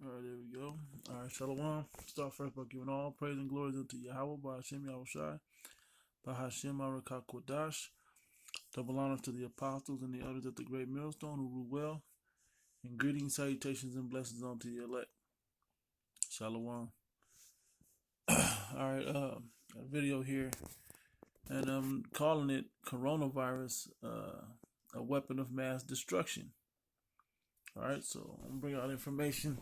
All right, there we go. All right, Shalom. Start first by giving all praise and glory unto Yahweh, by Hashem Yahushai, by Hashem Arakah Kodash. Double honor to the apostles and the elders at the great millstone who rule well. And greetings, salutations, and blessings unto the elect. Shalom. All right, a video here, and I'm calling it Coronavirus, a weapon of mass destruction. All right, so I'm gonna bring out information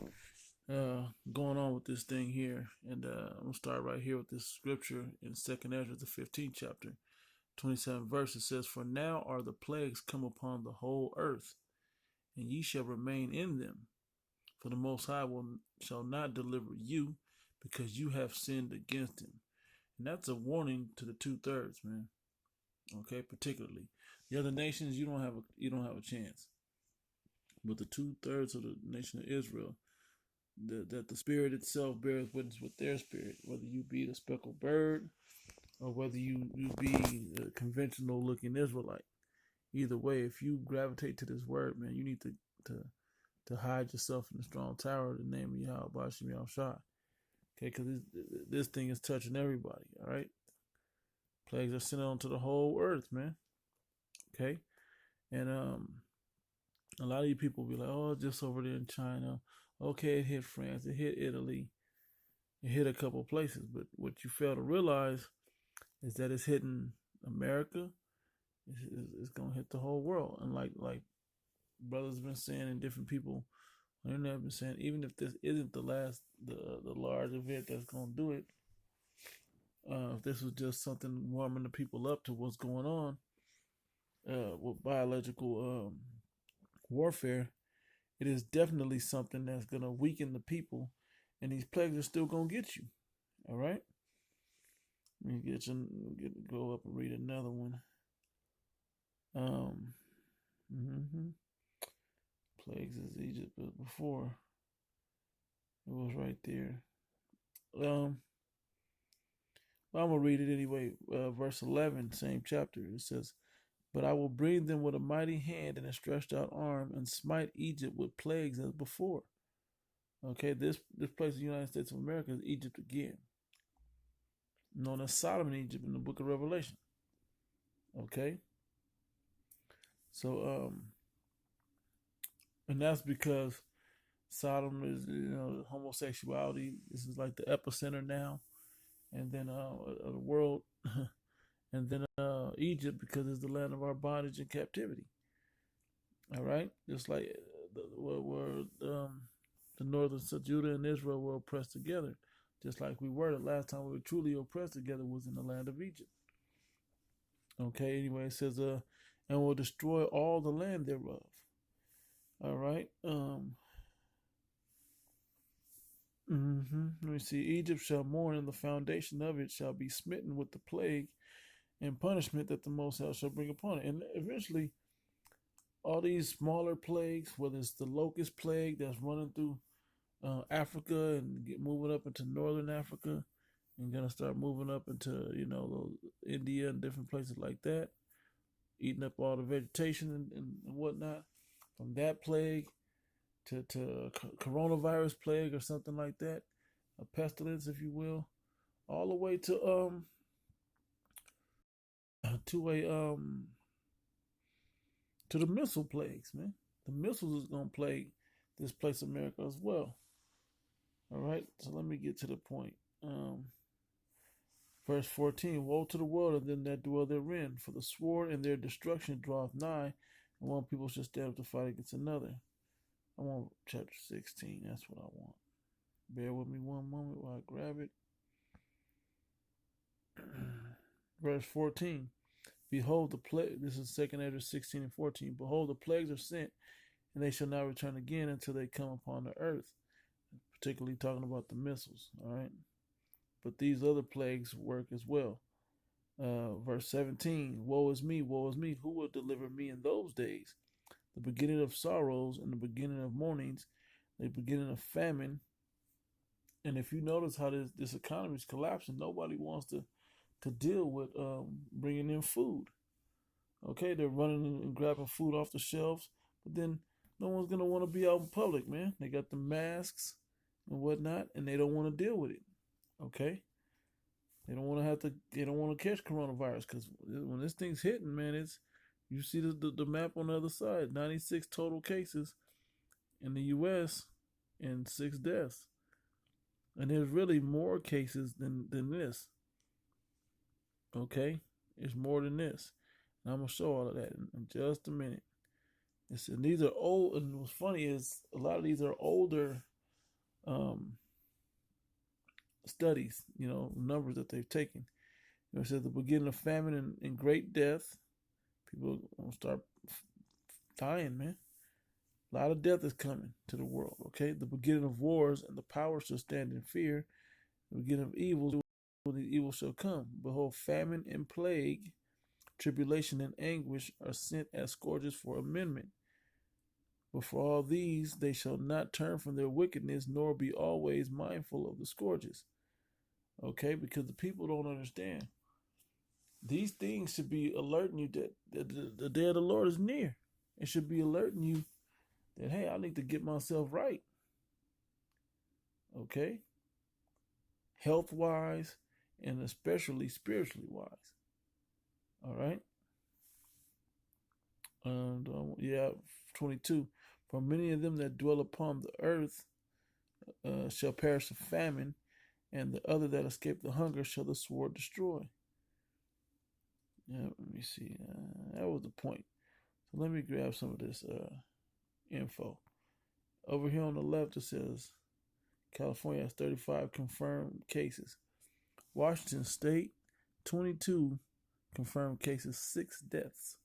going on with this thing here, and I'm gonna start right here with this scripture in Second Ezra, the 15th chapter, 27 verse. It says, "For now are the plagues come upon the whole earth, and ye shall remain in them. For the Most High shall not deliver you, because you have sinned against Him." And that's a warning to the 2/3, man. Okay, particularly the other nations, you don't have a chance. But the 2/3 of the nation of Israel, that the Spirit itself bears witness with their spirit, whether you be the speckled bird or whether you be a conventional looking Israelite. Either way, if you gravitate to this word, man, you need to hide yourself in the strong tower in the name of Yahweh Bashim Yahushai. Okay, because this thing is touching everybody, all right? Plagues are sent onto the whole earth, man. Okay? And a lot of you people be like, oh, just over there in China. Okay, it hit France, it hit Italy, it hit a couple places. But what you fail to realize is that it's hitting America. It's gonna hit the whole world. And like brothers been saying, and different people on the internet been saying, even if this isn't the large event that's gonna do it, if this was just something warming the people up to what's going on with biological warfare, it is definitely something that's going to weaken the people, and these plagues are still going to get you. All right? Let me go up and read another one. Plagues is Egypt, but before it was right there. Well, I'm going to read it anyway. Verse 11, same chapter. It says, "But I will bring them with a mighty hand and a stretched out arm, and smite Egypt with plagues as before." Okay, this place in the United States of America is Egypt again, known as Sodom and Egypt in the book of Revelation. Okay, so and that's because Sodom is, homosexuality. This is like the epicenter now, and then the world. And then Egypt, because it's the land of our bondage and captivity. All right, just like where the northern Judah and Israel were oppressed together, just like we were the last time we were truly oppressed together was in the land of Egypt. Okay, anyway, it says, and will destroy all the land thereof. All right. Let me see. Egypt shall mourn, and the foundation of it shall be smitten with the plague and punishment that the Most High shall bring upon it. And eventually, all these smaller plagues, whether it's the locust plague that's running through Africa and moving up into northern Africa and gonna start moving up into India and different places like that, eating up all the vegetation and whatnot. From that plague to coronavirus plague or something like that, a pestilence, if you will, all the way to a to the missile plagues, man. The missiles is gonna plague this place, America, as well. All right, so let me get to the point. Verse 14: "Woe to the world and them that dwell therein, for the sword and their destruction draweth nigh, and one people shall stand up to fight against another." I want chapter 16. That's what I want. Bear with me one moment while I grab it. Verse 14: "Behold the plague." This is 2 Ezra 16 and 14. "Behold, the plagues are sent, and they shall not return again until they come upon the earth." Particularly talking about the missiles. All right. But these other plagues work as well. Verse 17: "Woe is me, woe is me. Who will deliver me in those days? The beginning of sorrows and the beginning of mournings, the beginning of famine." And if you notice how this economy is collapsing, nobody wants to deal with bringing in food. Okay, they're running and grabbing food off the shelves, but then no one's gonna want to be out in public, man. They got the masks, and whatnot, and they don't want to deal with it. Okay, they don't want to have to. They don't want to catch coronavirus because when this thing's hitting, man, it's you see the map on the other side. 96 total cases in the U.S. and 6 deaths, and there's really more cases than this. Okay, it's more than this. And I'm gonna show all of that in just a minute. And these are old. And what's funny is a lot of these are older um, studies. Numbers that they've taken. It says the beginning of famine and great death. People gonna start dying, man. A lot of death is coming to the world. Okay, the beginning of wars and the power shall stand in fear. The beginning of evil, the evil shall come. Behold, famine and plague, tribulation and anguish are sent as scourges for amendment. But for all these they shall not turn from their wickedness, nor be always mindful of the scourges. Okay, because the people don't understand. These things should be alerting you that the day of the Lord is near. It should be alerting you that, hey, I need to get myself right. Okay? Health wise and especially spiritually wise. All right? And 22. For many of them that dwell upon the earth shall perish of famine, and the other that escape the hunger shall the sword destroy. Yeah, let me see. That was the point. So let me grab some of this info. Over here on the left, it says California has 35 confirmed cases. Washington State, 22 confirmed cases, 6 deaths.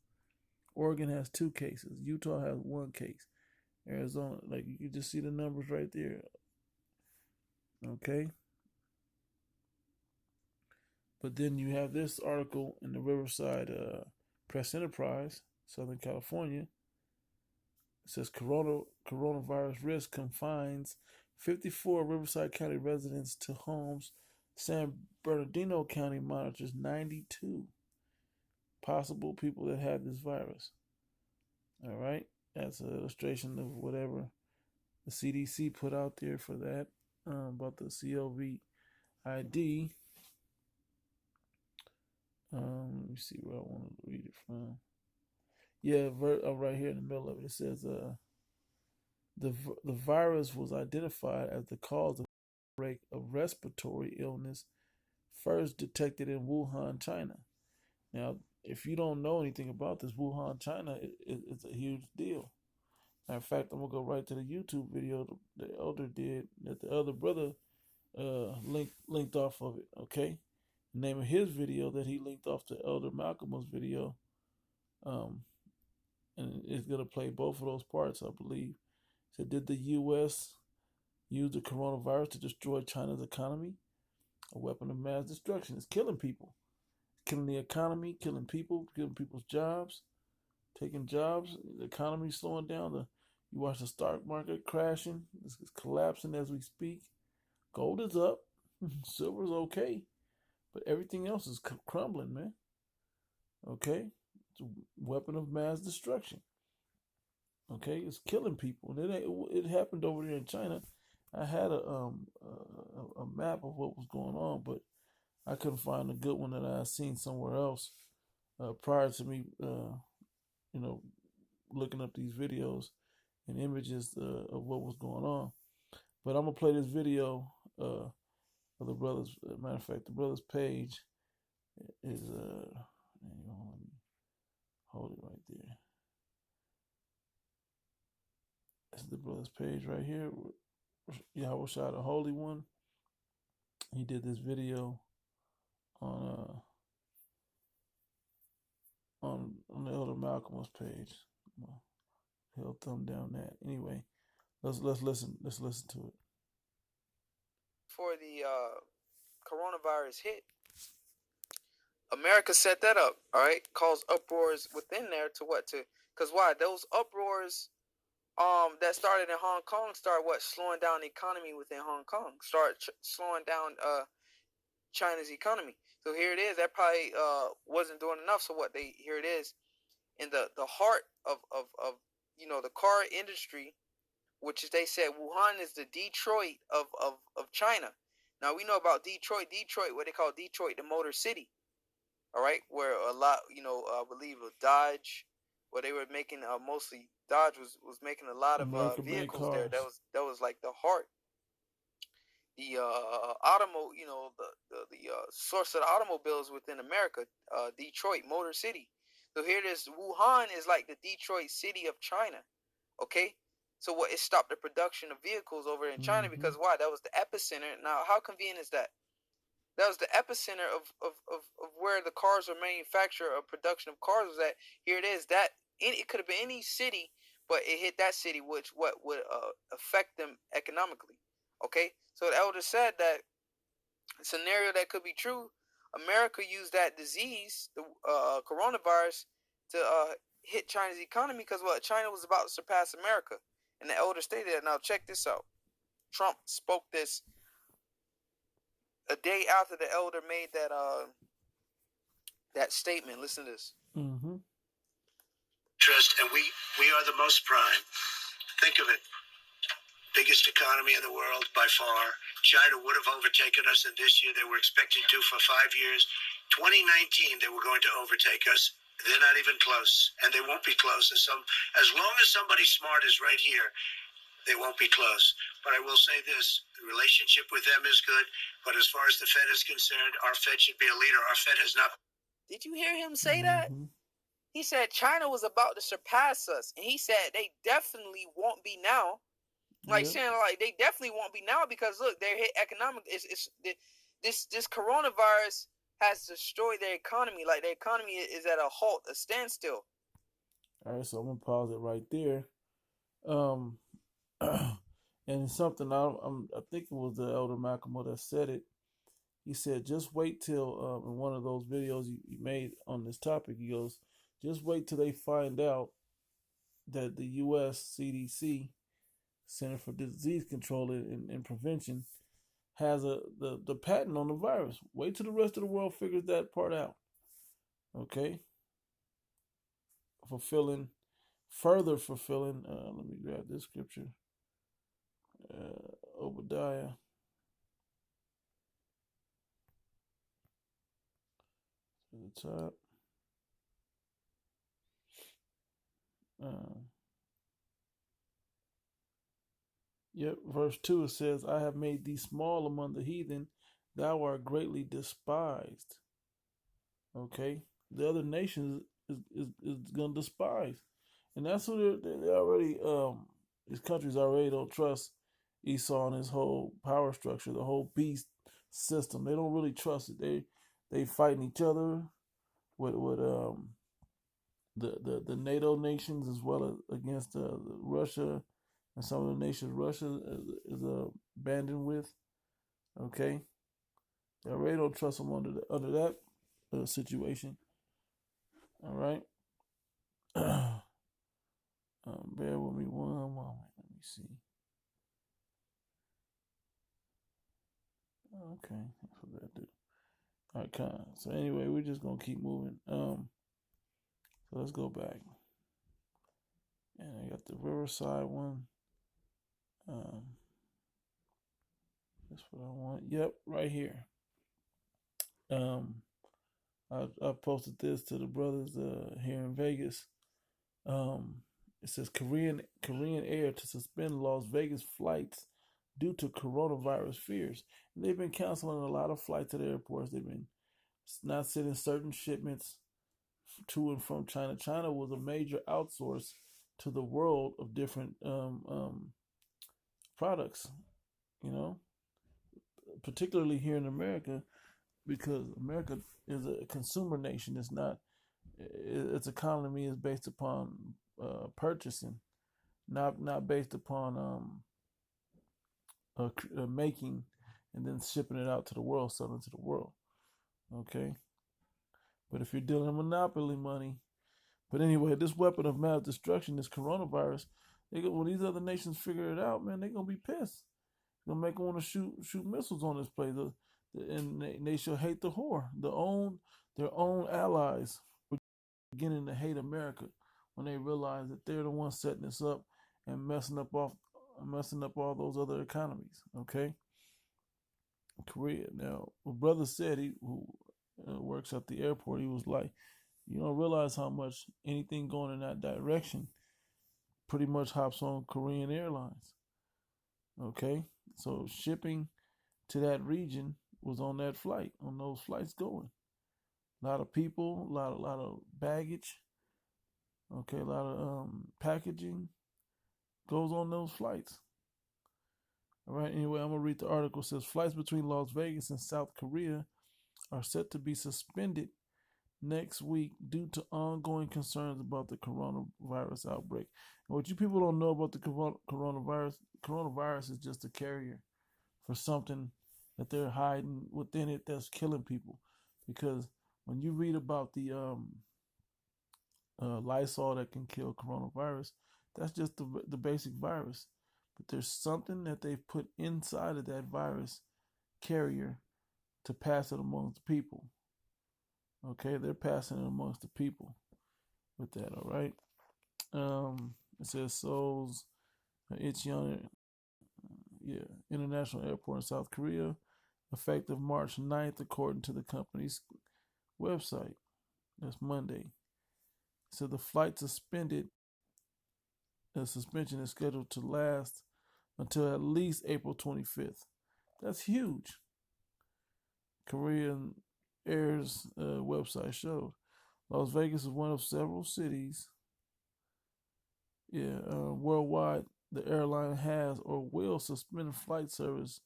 Oregon has 2 cases. Utah has 1 case. Arizona, like you can just see the numbers right there. Okay. But then you have this article in the Riverside Press Enterprise, Southern California. It says coronavirus risk confines 54 Riverside County residents to homes. San Bernardino County monitors 92 possible people that have this virus. All right. That's an illustration of whatever the CDC put out there for that about the COVID. Let me see where I want to read it from. Yeah, right here in the middle of it, it says the virus was identified as the cause of respiratory illness first detected in Wuhan, China. Now, if you don't know anything about this, Wuhan, China, it's a huge deal. Matter of fact, I'm gonna go right to the YouTube video the elder did that the other brother linked off of it. Okay, the name of his video that he linked off to Elder Malcolm's video, and it's gonna play both of those parts, I believe. So, did the U.S. use the coronavirus to destroy China's economy? A weapon of mass destruction. It's killing people, killing the economy, killing people, killing people's jobs, taking jobs. The economy slowing down. You watch the stock market crashing. It's collapsing as we speak. Gold is up. Silver's okay. But everything else is crumbling, man. Okay? It's a weapon of mass destruction. Okay? It's killing people. And it happened over there in China. I had a map of what was going on, but I couldn't find a good one that I had seen somewhere else prior to me, looking up these videos and images of what was going on. But I'm gonna play this video of the brothers. Matter of fact, the brothers' page is let me hold it right there. This is the brothers' page right here. Yahweh Shai, the Holy One. He did this video on the Elder Malcolm's page. He'll thumb down that. Anyway, let's listen. Let's listen to it. Before the coronavirus hit, America set that up. All right, caused uproars within there because why? Those uproars that started in Hong Kong started slowing down the economy within Hong Kong. Slowing down China's economy. So here it is. That probably wasn't doing enough. So here it is in the heart of the car industry which is, they said Wuhan is the Detroit of China. Now we know about Detroit. Detroit, what they call Detroit, the Motor City. All right, where a lot, I believe of Dodge, where they were making mostly Dodge was making a lot of American-made vehicles there. cars. That was like the heart, the source of the automobiles within America, Detroit Motor City. So here it is. Wuhan is like the Detroit city of China. Okay, so what, it stopped the production of vehicles over in China because why? That was the epicenter. Now, how convenient is that? That was the epicenter of where the cars were manufactured, or production of cars was at. Here it is. It could have been any city, but it hit that city, which what would affect them economically. Okay, so the elder said that scenario that could be true. America used that disease, the coronavirus, to hit China's economy because what, China was about to surpass America, and the elder stated that. Now check this out. Trump spoke this a day after the elder made that statement. Listen to this. And we are the most prime. Think of it. Biggest economy in the world by far. China would have overtaken us in this year. They were expecting to for 5 years. 2019, they were going to overtake us. They're not even close, and they won't be close. As long as somebody smart is right here, they won't be close. But I will say this, the relationship with them is good, but as far as the Fed is concerned, our Fed should be a leader. Our Fed has not... Did you hear him say that? He said China was about to surpass us, and he said they definitely won't be now. Like saying, like, they definitely won't be now because look, they're hit economic. This coronavirus has destroyed their economy. Like, their economy is at a halt, a standstill. All right, so I'm gonna pause it right there. And something I think it was the elder Malcolm that said it. He said, just wait till in one of those videos he made on this topic. He goes, just wait till they find out that the U.S. CDC, Center for Disease Control and Prevention, has the patent on the virus. Wait till the rest of the world figures that part out. Okay? Further fulfilling, let me grab this scripture. Obadiah. To the top. Verse 2, it says, I have made thee small among the heathen, thou art greatly despised. Okay? The other nations is going to despise. And that's what they already, these countries already don't trust Esau and his whole power structure, the whole beast system. They don't really trust it. They fighting each other with the NATO nations, as well as against Russia and some of the nations Russia is abandoned with. Okay, they already don't trust them under that situation. All right. Bear with me one moment. Let me see. Okay, that's what that do. All right, so anyway, we're just gonna keep moving. So let's go back. And I got the Riverside one. That's what I want. Yep, right here. I posted this to the brothers here in Vegas. It says Korean Air to suspend Las Vegas flights due to coronavirus fears. And they've been canceling a lot of flights at airports. They've been not sending certain shipments to and from China. China was a major outsource to the world of different products, particularly here in America, because America is a consumer nation. It's not. Its economy is based upon purchasing, not based upon making and then shipping it out to the world, selling to the world. Okay, but if you're dealing with monopoly money, but anyway, this weapon of mass destruction, this coronavirus, when these other nations figure it out, man, they're gonna be pissed. They're gonna make them want to shoot missiles on this place, and they shall hate the whore. Their own allies were beginning to hate America when they realize that they're the ones setting this up and messing up off messing up all those other economies. Okay, Korea. Now, my brother said who works at the airport. He was like, you don't realize how much anything going in that direction pretty much hops on Korean Airlines. Okay, so shipping to that region was on that flight, on those flights going. A lot of people, a lot of baggage. Okay, a lot of packaging goes on those flights. All right. Anyway, I'm gonna read the article. It says flights between Las Vegas and South Korea are set to be suspended next week due to ongoing concerns about the coronavirus outbreak. And what you people don't know about the coronavirus is just a carrier for something that they're hiding within it that's killing people. Because when you read about the Lysol that can kill coronavirus, that's just the basic virus. But there's something that they've put inside of that virus carrier to pass it amongst the people. Okay, they're passing it amongst the people with that, all right? It says Seoul's Incheon International Airport in South Korea, effective March 9th, according to the company's website. That's Monday. So the flight suspension is scheduled to last until at least April 25th. That's huge. Korean Air's website showed. Las Vegas is one of several cities worldwide the airline has or will suspend flight service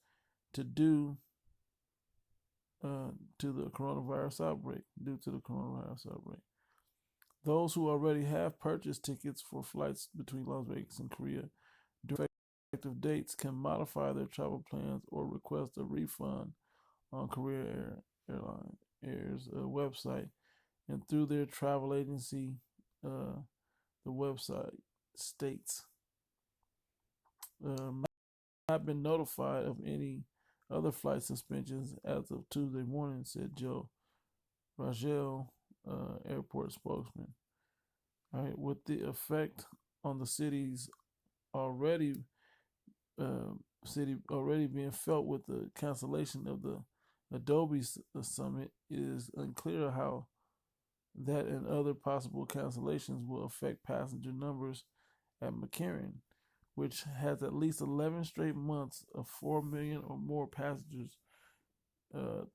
due to the coronavirus outbreak. Those who already have purchased tickets for flights between Las Vegas and Korea during respective dates can modify their travel plans or request a refund on Korea Air's website and through their travel agency. The website states not been notified of any other flight suspensions as of Tuesday morning, said Joe Rangel, airport spokesman. All right, with the effect on the city's already being felt with the cancellation of the Adobe Summit, it is unclear how that and other possible cancellations will affect passenger numbers at McCarran, which has at least 11 straight months of 4 million or more passengers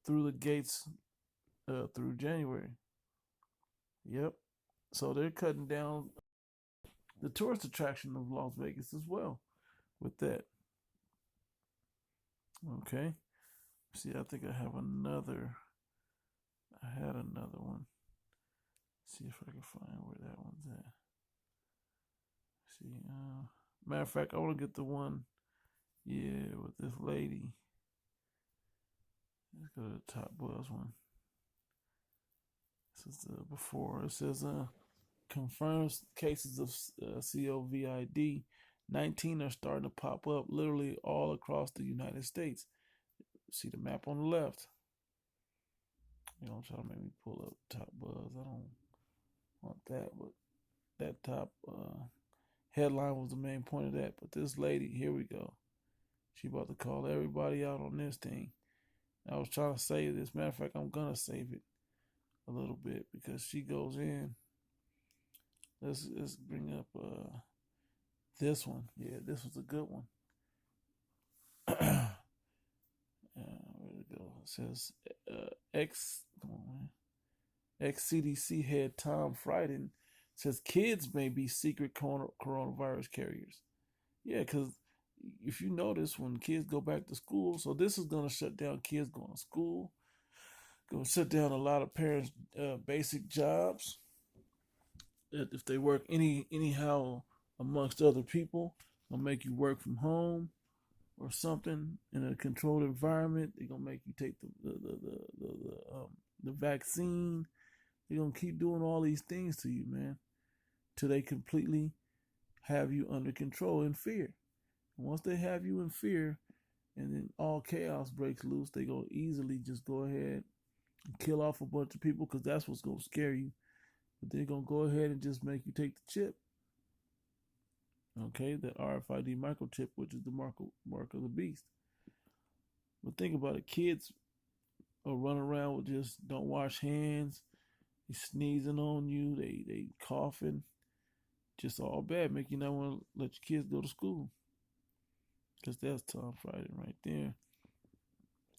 through the gates through January. Yep. So they're cutting down the tourist attraction of Las Vegas as well with that. Okay. See, I think I had another one. See if I can find where that one's at. See, matter of fact, I want to get the one, with this lady. Let's go to the Top Buzz one. This is before. It says, confirms cases of COVID. 19 are starting to pop up literally all across the United States. See the map on the left. You don't try to make me pull up Top Buzz. I don't want that, but that top headline was the main point of that. But this lady, here we go. She about to call everybody out on this thing. I was trying to save this. Matter of fact, I'm gonna save it a little bit because she goes in. Let's bring up this one. Yeah, this was a good one. Where'd it go? It says ex-CDC head Tom Frieden says kids may be secret coronavirus carriers. Yeah, because if you notice, when kids go back to school, so this is going to shut down kids going to school, going to shut down a lot of parents' basic jobs. If they work anyhow amongst other people, they'll make you work from home or something in a controlled environment. They're gonna make you take the vaccine. They're gonna keep doing all these things to you, man, till they completely have you under control in fear. And once they have you in fear, and then all chaos breaks loose, they gonna easily just go ahead and kill off a bunch of people because that's what's gonna scare you. But they're gonna go ahead and just make you take the chip. Okay, that RFID microchip, which is the mark of the beast. But think about it, kids are running around with just don't wash hands, they sneezing on you, they coughing, just all bad, make you not want to let your kids go to school. Because that's Tom Friday right there.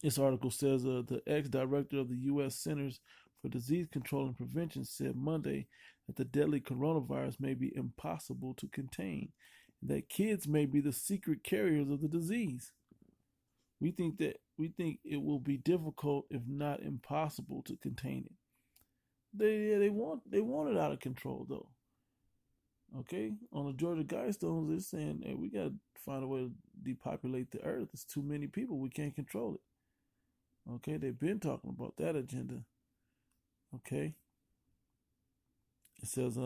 This article says the ex-director of the U.S. Centers for Disease Control and Prevention said Monday that the deadly coronavirus may be impossible to contain, and that kids may be the secret carriers of the disease. We think it will be difficult, if not impossible, to contain it. They want it out of control though. Okay, on the Georgia Guidestones, they're saying, hey, we got to find a way to depopulate the earth. It's too many people. We can't control it. Okay, they've been talking about that agenda. Okay, it says,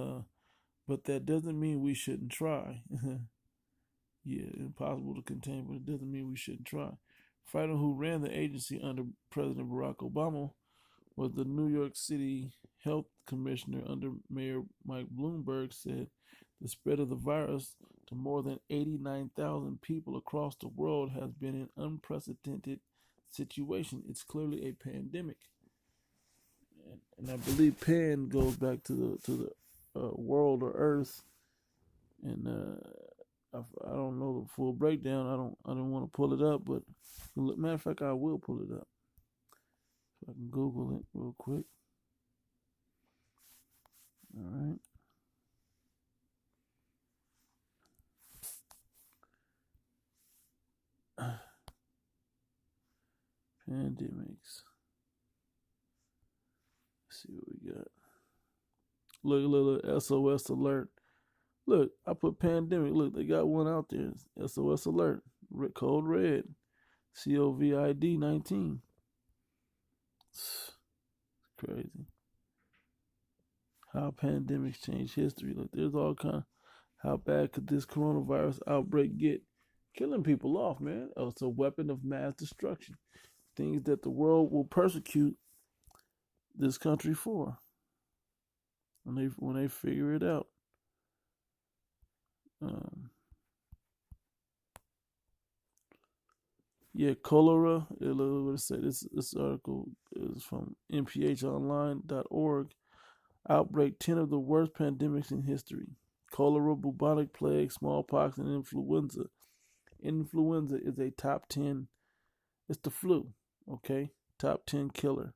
but that doesn't mean we shouldn't try. Yeah, impossible to contain, but it doesn't mean we shouldn't try. Friday, who ran the agency under President Barack Obama, was the New York City Health Commissioner under Mayor Mike Bloomberg, said the spread of the virus to more than 89,000 people across the world has been an unprecedented situation. It's clearly a pandemic, and I believe "pan" goes back to the world or Earth, and I don't know the full breakdown. I don't want to pull it up, but matter of fact, I will pull it up. So I can Google it real quick. All right. Pandemics. Let's see what we got. Look, SOS alert. Look, I put pandemic. Look, they got one out there. SOS alert. Code red. COVID 19. It's crazy. How pandemics change history. Look, there's all kind. How bad could this coronavirus outbreak get? Killing people off, man. Oh, it's a weapon of mass destruction. Things that the world will persecute this country for when they figure it out. Yeah, cholera. Let's say this article is from mphonline.org. Outbreak 10 of the worst pandemics in history. Cholera, bubonic plague, smallpox, and influenza. Influenza is a top 10. It's the flu, okay? Top 10 killer.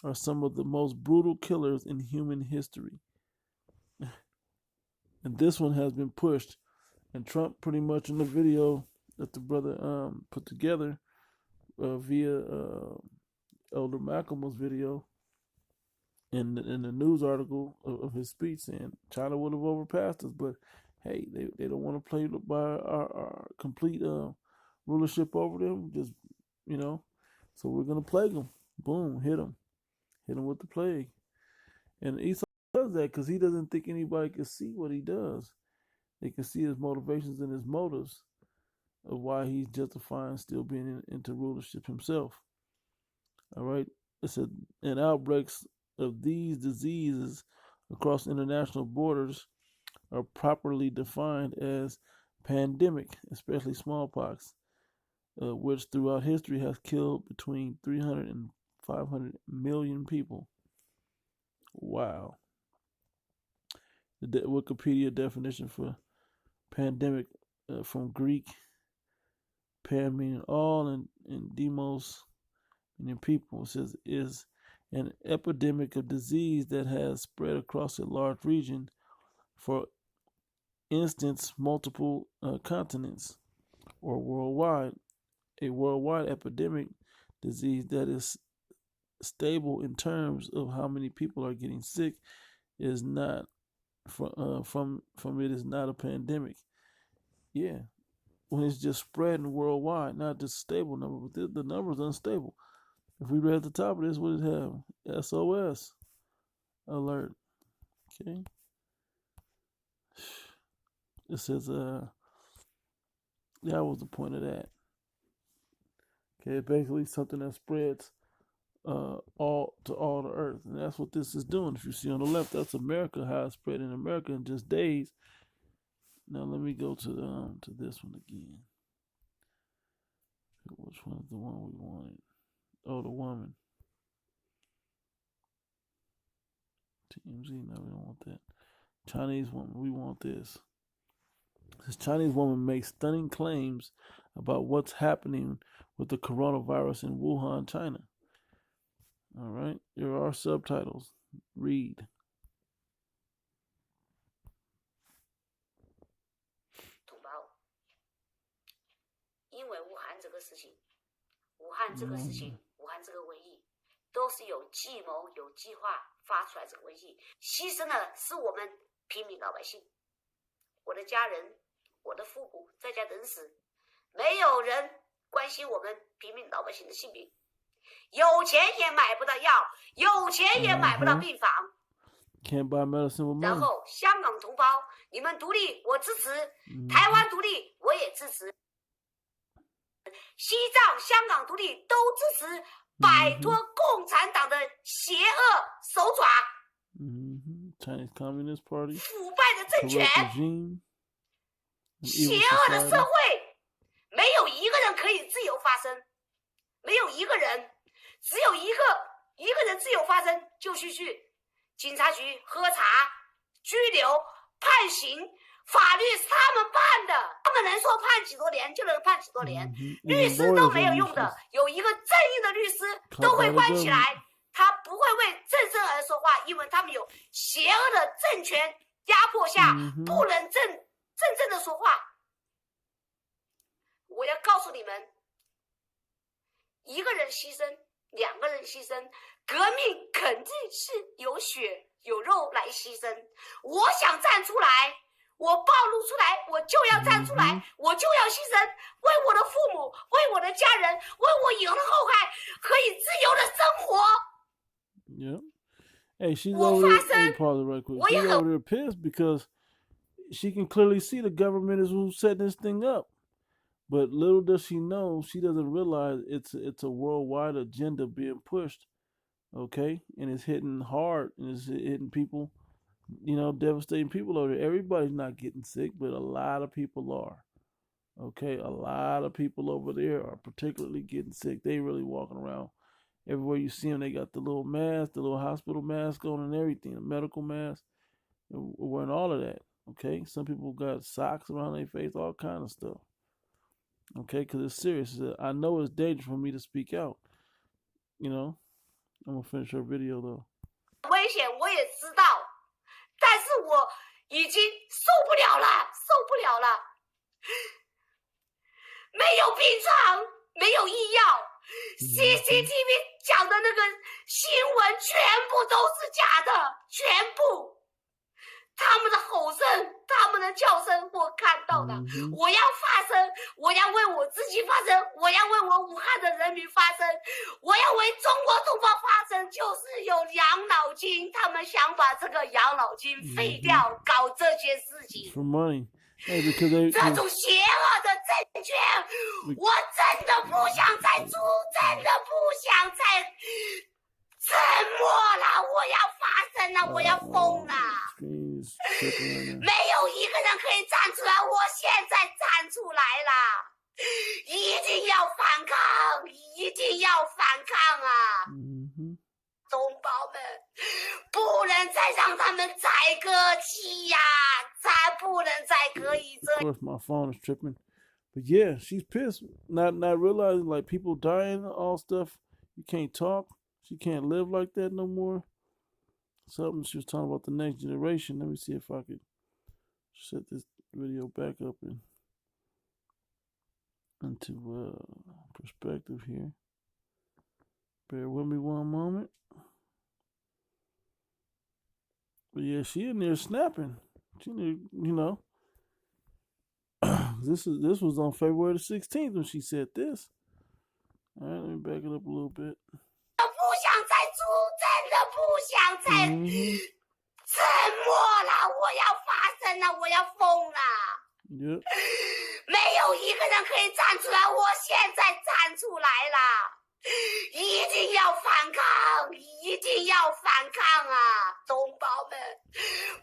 Are some of the most brutal killers in human history. And this one has been pushed. And Trump pretty much in the video that the brother put together via Elder Malcolm's video in the news article of his speech saying China would have overpassed us, but hey, they don't want to play by our complete rulership over them. Just, so we're going to plague them. Boom, hit them with the plague. And Esau does that because he doesn't think anybody can see what he does. They can see his motivations and his motives of why he's justifying still being into rulership himself. All right. It said, and outbreaks of these diseases across international borders are properly defined as pandemic, especially smallpox, which throughout history has killed between 300 and 500 million people. Wow. The Wikipedia definition for pandemic from Greek, pan meaning all, and demos meaning people. It says is an epidemic of disease that has spread across a large region, for instance, multiple continents, or worldwide. A worldwide epidemic disease that is stable in terms of how many people are getting sick is not from it is not a pandemic. Yeah, when it's just spreading worldwide, not just a stable number, but the number is unstable. If we read at the top of this, what does it have? SOS alert. Okay. It says that was the point of that. Okay, basically something that spreads all the earth, and that's what this is doing. If you see on the left, that's America, how it spread in America in just days. Now let me go to this one again. Which one is the one we wanted? Oh, the woman. TMZ, no, we don't want that. Chinese woman, we want this. This Chinese woman makes stunning claims about what's happening with the coronavirus in Wuhan, China. All right, there are subtitles. Read. 因为武汉这个事情，武汉这个瘟疫，都是有计谋、有计划发出来这个瘟疫，牺牲的是我们平民老百姓，我的家人，我的父母在家等死，没有人关心我们平民老百姓的性命，有钱也买不到药，有钱也买不到病房。Can't buy medicine with money. 然后香港同胞，你们独立我支持，台湾独立我也支持。西藏、香港独立都支持，摆脱共产党的邪恶手爪。Chinese Communist Party， 腐败的政权，邪恶的社会，没有一个人可以自由发声，没有一个人，只有一个人自由发声，就去警察局喝茶、拘留、判刑。法律是他们判的，他们能说判几多年就能判几多年，律师都没有用的，有一个正义的律师都会关起来，他不会为正正而说话，因为他们有邪恶的政权压迫下，不能正的说话。我要告诉你们，一个人牺牲，两个人牺牲，革命肯定是有血有肉来牺牲。我想站出来。我暴露出来，我就要站出来，我就要牺牲，为我的父母，为我的家人，为我以后的后代可以自由的生活。Yeah. Hey, she's over there. Let me pause it right quick. She's over there pissed because she can clearly see the government is who's setting this thing up. But little does she know, she doesn't realize it's a worldwide agenda being pushed. Okay? And it's hitting hard and it's hitting people. You know, devastating people over there. Everybody's not getting sick, but a lot of people are. Okay, a lot of people over there are particularly getting sick. They really walking around. Everywhere you see them, they got the little mask, the little hospital mask on and everything, the medical mask. They're wearing all of that. Okay, some people got socks around their face, all kind of stuff. Okay, because it's serious. I know it's dangerous for me to speak out. You know, I'm going to finish her video though. 危险我也知道。但是我已经受不了了，没有病床，没有医药 ，CCTV 讲的那个新闻全部都是假的，全部。他们的吼声，他们的叫声，我看到的。我要发声，我要为我自己发声，我要为我武汉的人民发声，我要为中国同胞发声。就是有养老金，他们想把这个养老金废掉，搞这些事情。For money. Hey, because they, 这种邪恶的政权，我真的不想再住，真的不想再沉默了。我要发声了，我要疯了。没有一个人可以站出来，我现在站出来了，一定要反抗，一定要反抗啊！同胞们，不能再让他们宰割期呀，再不能再可以这。Of course, my phone is tripping, but yeah, she's pissed, not realizing like people dying, all stuff. You can't talk. She can't live like that no more. Something she was talking about the next generation. Let me see if I could set this video back up into perspective here. Bear with me one moment. But yeah, she in there snapping. She, you know, this was on February the 16th when she said this. All right, let me back it up a little bit. 不想再住，真的不想再沉默了。我要发声了，我要疯了。Yep. 没有一个人可以站出来，我现在站出来了。一定要反抗，一定要反抗啊！同胞们，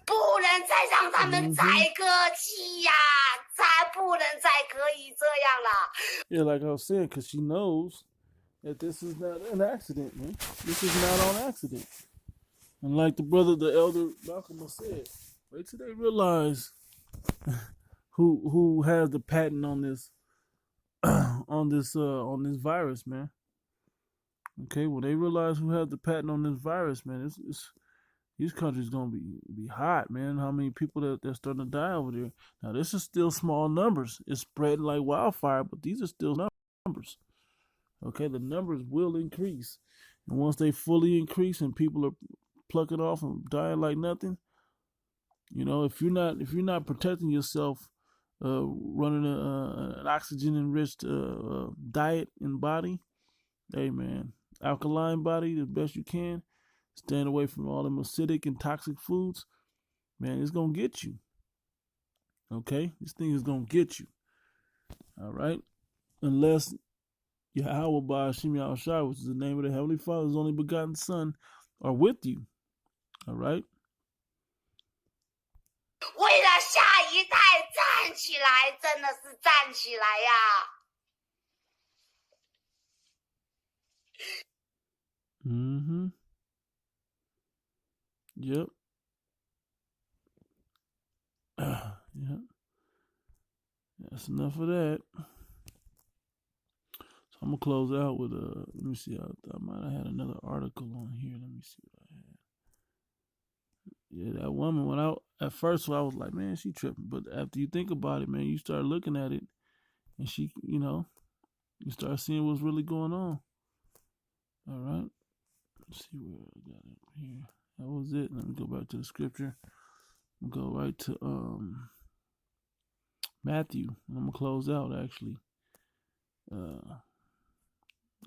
不能再让他们再割气呀，再不能再可以这样了。Yeah, like I was saying, because she knows that this is not an accident, man. This is not on accident. And like the elder Malcolm said, wait till they realize who has the patent on this on this virus, man. Okay, when they realize who has the patent on this virus, man, it's these countries gonna be hot, man. How many people that's starting to die over there? Now this is still small numbers. It's spreading like wildfire, but these are still numbers. Okay, the numbers will increase, and once they fully increase and people are plucking off and dying like nothing, you know, if you're not protecting yourself, running an oxygen enriched diet and body, hey man, alkaline body the best you can. Staying away from all them acidic and toxic foods, man, it's gonna get you. Okay, this thing is gonna get you. All right, unless Yahweh Ba'ashim Yahushua, which is the name of the Heavenly Father's only begotten Son, are with you. All right. 为了下一代站起来，真的是站起来呀！Mm-hmm. Yep. Yep. That's enough of that. So I'm gonna close out with let me see. I might have had another article on here. Let me see what I had. Yeah, that woman went out. At first, I was like, man, she tripping. But after you think about it, man, you start looking at it, and she, you know, you start seeing what's really going on. All right. Let's see where I got it here. That was it. Let me go back to the scripture. I'll go right to Matthew. I'm gonna close out actually.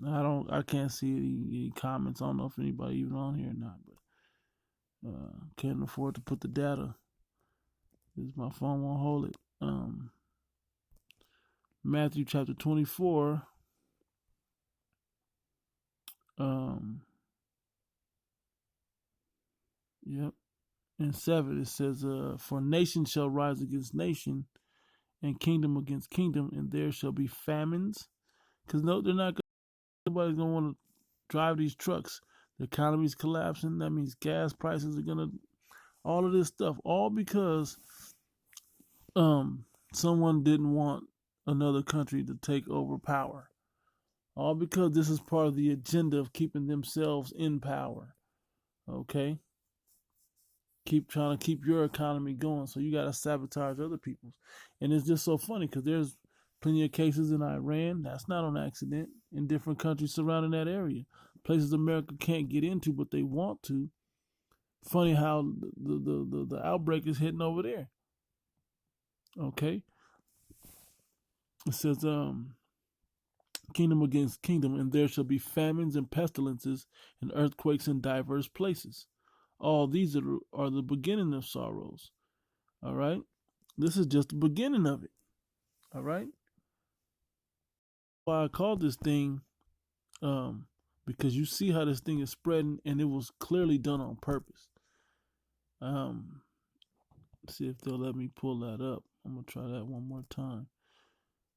I can't see any comments. I don't know if anybody even on here or not, but can't afford to put the data. Because my phone won't hold it. Matthew chapter 24. Yep. In 7 it says, for nation shall rise against nation, and kingdom against kingdom, and there shall be famines. Because no, they're not. Nobody's gonna want to drive these trucks. The economy's collapsing. That means gas prices are gonna. All of this stuff, all because someone didn't want another country to take over power. All because this is part of the agenda of keeping themselves in power. Okay? Keep trying to keep your economy going, so you got to sabotage other people's. And it's just so funny because there's plenty of cases in Iran. That's not on accident. In different countries surrounding that area. Places America can't get into, but they want to. Funny how the outbreak is hitting over there. Okay? It says, kingdom against kingdom, and there shall be famines and pestilences and earthquakes in diverse places. All these are the beginning of sorrows. All right? This is just the beginning of it. All right? Why I called this thing, because you see how this thing is spreading, and it was clearly done on purpose. See if they'll let me pull that up. I'm going to try that one more time.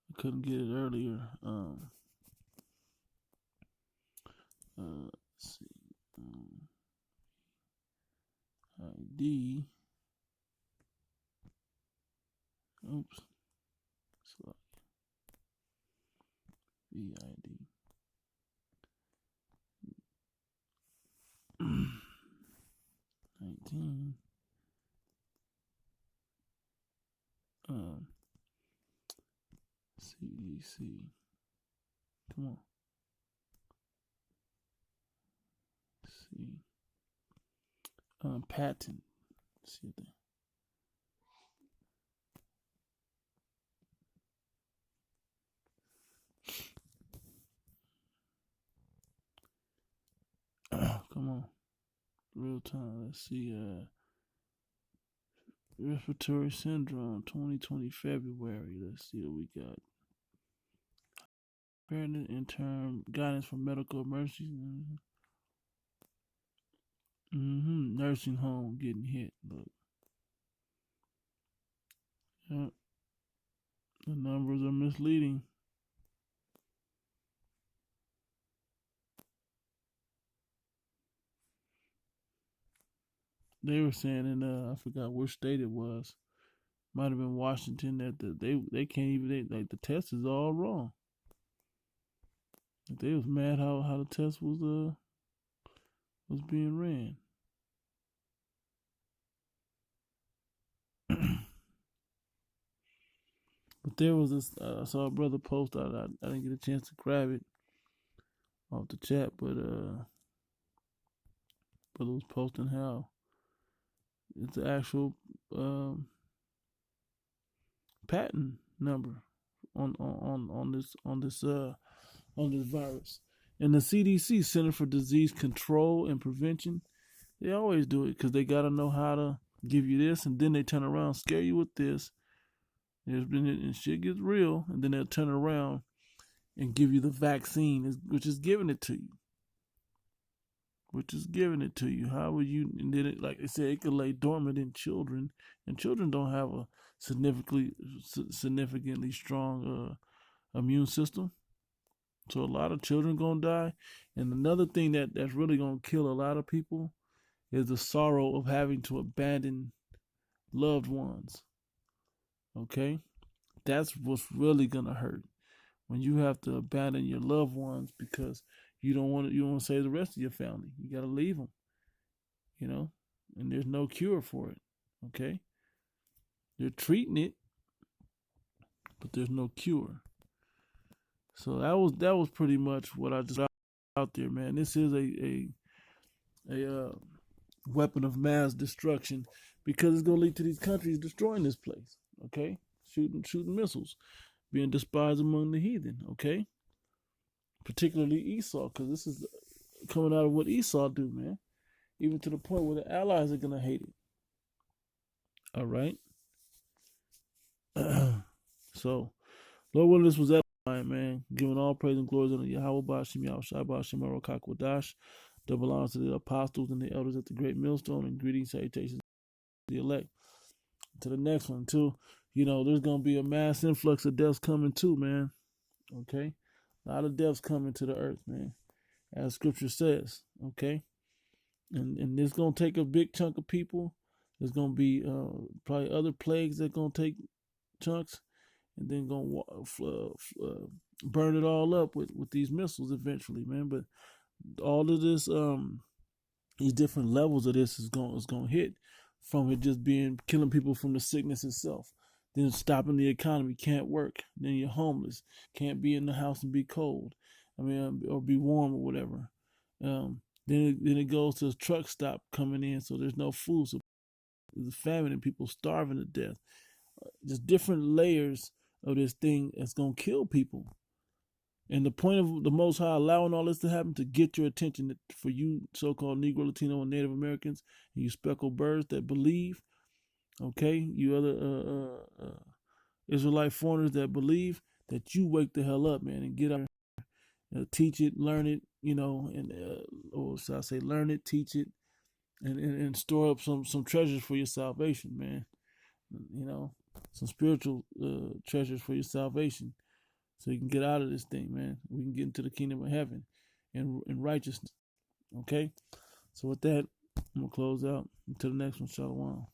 I couldn't get it earlier. Let's see. ID. Oops. Sorry. VID. 19. CDC. Come on. See. Patent. See there. Come on. Real time. Let's see. Respiratory syndrome 2020 February. Let's see what we got. Parent intern guidance for medical emergencies. Nursing home getting hit. Look. Yep. The numbers are misleading. They were saying in I forgot which state it was. Might have been Washington that they can't even like the test is all wrong. They was mad how the test was being ran. But there was this I saw a brother post. I didn't get a chance to grab it off the chat, but brother was posting how it's the actual patent number on this virus. And the CDC, Center for Disease Control and Prevention, they always do it because they got to know how to give you this, and then they turn around, scare you with this. And shit gets real, and then they'll turn around and give you the vaccine, which is giving it to you. How would you? And then, like they said, it could lay dormant in children, and children don't have a significantly strong immune system. So a lot of children gonna die. And another thing that's really gonna kill a lot of people is the sorrow of having to abandon loved ones. Okay? That's what's really gonna hurt. When you have to abandon your loved ones because you want to save the rest of your family. You gotta leave them. And there's no cure for it. Okay? They're treating it, but there's no cure. So that was pretty much what I just out there, man. This is a weapon of mass destruction because it's gonna lead to these countries destroying this place. Okay, shooting missiles, being despised among the heathen. Okay, particularly Esau, because this is coming out of what Esau do, man. Even to the point where the allies are gonna hate it. All right. So, Lord willing, this was that. Man, giving all praise and glory unto Yahweh Ba'ashem Yahushua Ba'ashem Arokakwadash. Double honor to the apostles and the elders at the great millstone, and greetings, salutations to the elect. To the next one, too. There's going to be a mass influx of deaths coming, too, man. Okay? A lot of deaths coming to the earth, man. As scripture says, okay? And it's going to take a big chunk of people. There's going to be probably other plagues that going to take chunks. And then gonna burn it all up with these missiles eventually, man. But all of this, these different levels of this is gonna hit from it just being killing people from the sickness itself. Then stopping the economy, can't work. Then you're homeless, can't be in the house and be cold. Or be warm or whatever. Then it goes to a truck stop coming in, so there's no food, so there's a famine and people starving to death. Just different layers of this thing that's going to kill people. And the point of the Most High allowing all this to happen to get your attention for you so-called Negro, Latino, and Native Americans, and you speckled birds that believe, okay, you other Israelite foreigners that believe, that you wake the hell up, man, and get out there, teach it, learn it, or should I say learn it, teach it, and store up some treasures for your salvation, man. Some spiritual treasures for your salvation, so you can get out of this thing, man. We can get into the kingdom of heaven and righteousness. Okay? So with that, I'm going to close out. Until the next one, Shalom.